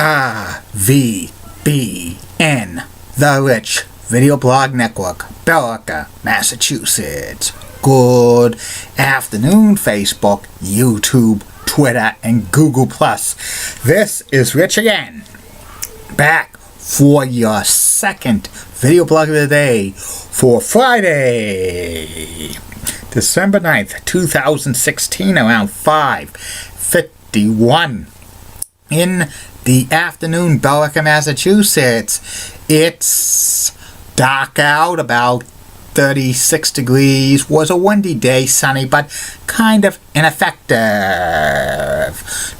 RVBN, The Rich Video Blog Network, Billerica, Massachusetts. Good afternoon, Facebook, YouTube, Twitter, and Google+. This is Rich again, back for your second video blog of the day for Friday, December 9th, 2016, around 5:51 in the afternoon, Billerica, Massachusetts. It's dark out, about 36 degrees. Was a windy day, sunny, but kind of ineffective.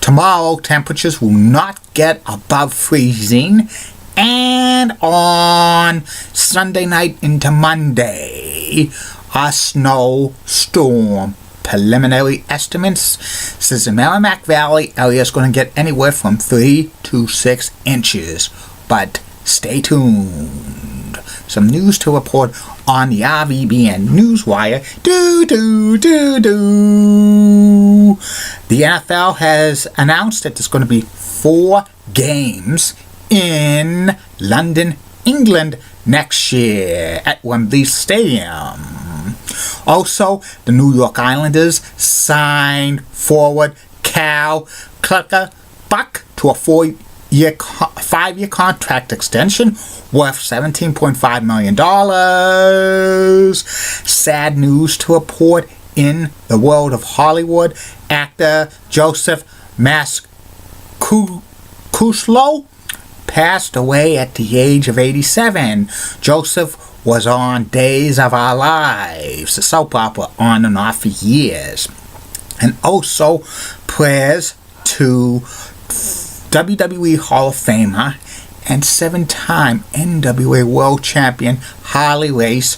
Tomorrow, temperatures will not get above freezing. And on Sunday night into Monday, a snowstorm. Preliminary estimates says the Merrimack Valley area is going to get anywhere from 3 to 6 inches. But stay tuned. Some news to report on the RVBN Newswire. The NFL has announced that there's going to be 4 games in London, England next year at Wembley Stadium. Also, the New York Islanders signed forward Cal Clutterbuck to a 5-year contract extension worth $17.5 million. Sad news to report in the world of Hollywood. Actor Joseph Mascuzlo passed away at the age of 87. Joseph was on Days of Our Lives, a soap opera, on and off for years. And also prayers to WWE Hall of Famer and 7-time NWA World Champion Harley Race,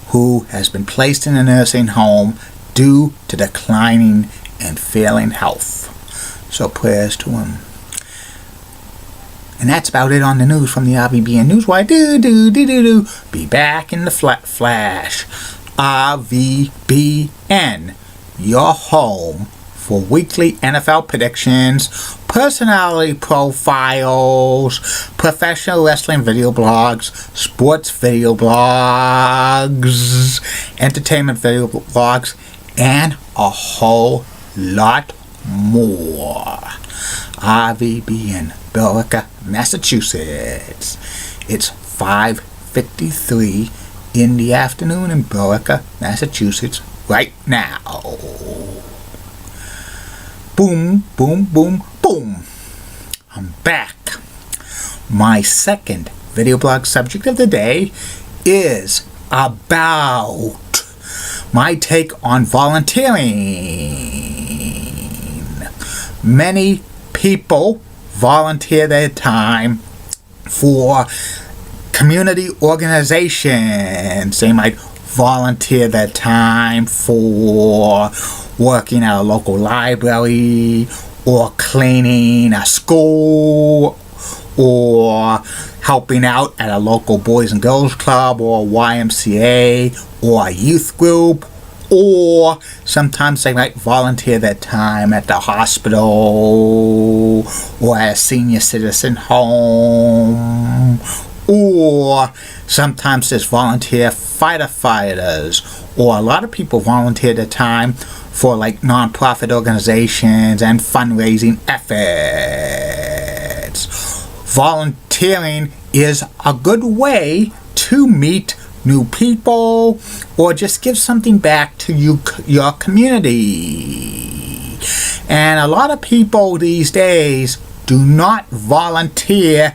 who has been placed in a nursing home due to declining and failing health. So prayers to him. And that's about it on the news from the RVBN Newswire. Be back in the flash. RVBN, your home for weekly NFL predictions, personality profiles, professional wrestling video blogs, sports video blogs, entertainment video blogs, and a whole lot more. RVBN, Billerica, Massachusetts. It's 5:53 in the afternoon in Billerica, Massachusetts right now. Boom, boom, boom, boom. I'm back. My second video blog subject of the day is about my take on volunteering. Many people volunteer their time for community organizations. They might volunteer their time for working at a local library, or cleaning a school, or helping out at a local Boys and Girls Club, or YMCA, or a youth group. Or sometimes they might volunteer their time at the hospital, or at a senior citizen home, or sometimes there's volunteer firefighters, or a lot of people volunteer their time for like non-profit organizations and fundraising efforts. Volunteering is a good way to meet new people, or just give something back to your community. And a lot of people these days do not volunteer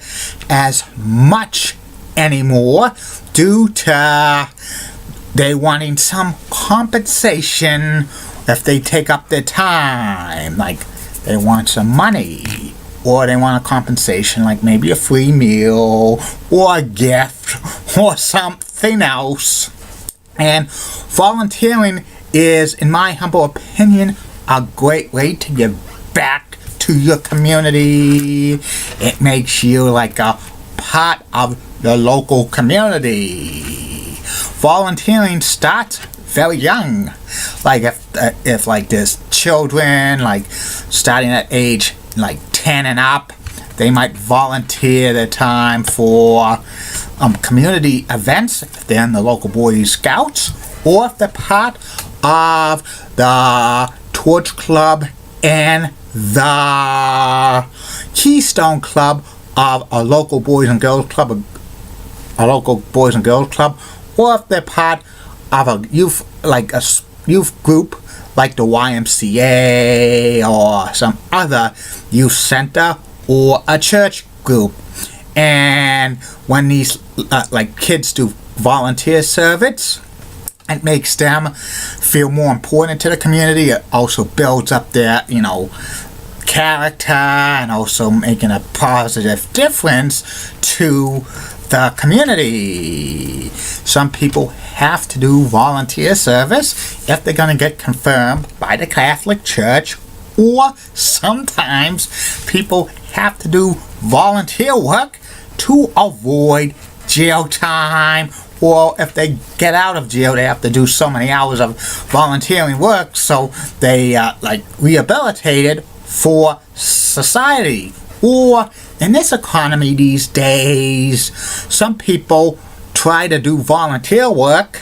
as much anymore due to they wanting some compensation if they take up their time. Like they want some money, or they want a compensation, like maybe a free meal or a gift or something else. And volunteering is, in my humble opinion, a great way to give back to your community. It makes you like a part of your local community. Volunteering starts very young. Like if like there's children like starting at age like 10 and up, they might volunteer their time for community events if they're in the local Boy Scouts, or if they're part of the Torch Club and the Keystone Club of a local Boys and Girls Club, or if they're part of a youth group like the YMCA or some other youth center or a church group. And when these kids do volunteer service, it makes them feel more important to the community. It also builds up their character, and also making a positive difference to the community. Some people have to do volunteer service if they're going to get confirmed by the Catholic Church, or sometimes people have to do volunteer work to avoid jail time, or if they get out of jail, they have to do so many hours of volunteering work, so they rehabilitated for society. Or in this economy these days, some people try to do volunteer work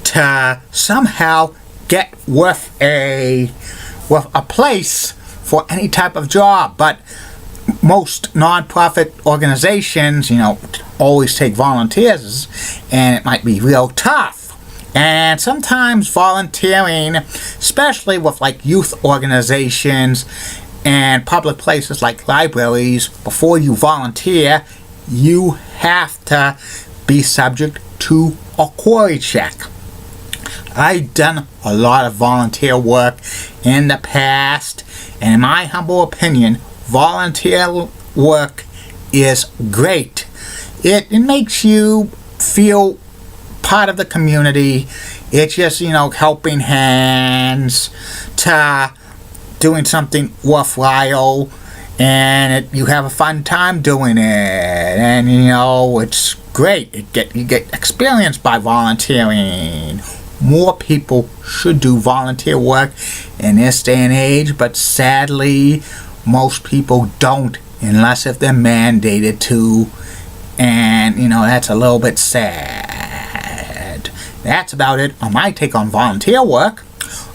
to somehow get with a place for any type of job, but most non-profit organizations, always take volunteers, and it might be real tough. And sometimes volunteering, especially with youth organizations and public places like libraries, before you volunteer, you have to be subject to a query check. I've done a lot of volunteer work in the past, and in my humble opinion, volunteer work is great. It makes you feel part of the community. It's just, helping hands to doing something worthwhile, and you have a fun time doing it, and it's great. You get experience by volunteering. More people should do volunteer work in this day and age, but sadly most people don't, unless if they're mandated to, and that's a little bit sad. That's about it on my take on volunteer work.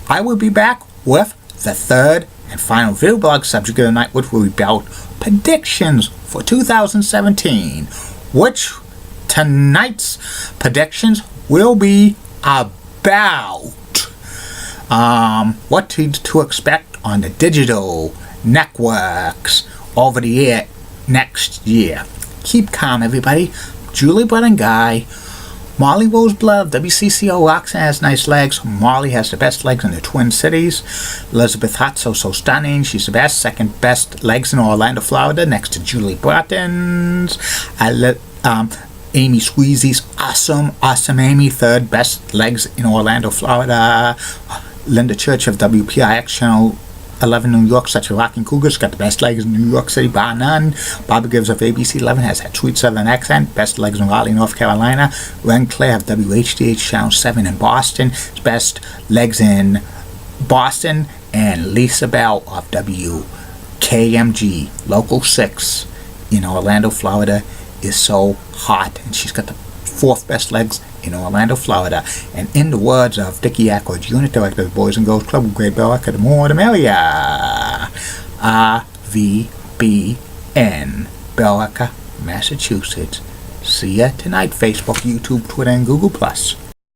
I will be back with the third and final video blog subject of the night, which will be about predictions for 2017, which tonight's predictions will be about what to expect on the digital networks over the air next year. Keep calm, everybody. Julie Blood and Guy. Molly Roseblood of WCCO. Roxanne has nice legs. Molly has the best legs in the Twin Cities. Elizabeth Hutt, so stunning. She's the best. Second best legs in Orlando, Florida, next to Julie Bratton's. Amy Squeezy's awesome Amy. Third best legs in Orlando, Florida. Linda Church of WPIX Channel 11 New York, such a rocking cougars, got the best legs in New York City, bar none. Bobby Gibbs of ABC 11 has that sweet southern accent, best legs in Raleigh, North Carolina. Ren Clay of WHDH Channel 7 in Boston, best legs in Boston. And Lisa Bell of WKMG Local 6 in Orlando, Florida is so hot, and she's got the fourth best legs in Orlando, Florida. And in the words of Dickie Ackroyd, Unit Director of the Boys and Girls Club of Great Bellacca, the more the merrier. RVBN, Bellacca, Massachusetts. See ya tonight, Facebook, YouTube, Twitter, and Google+.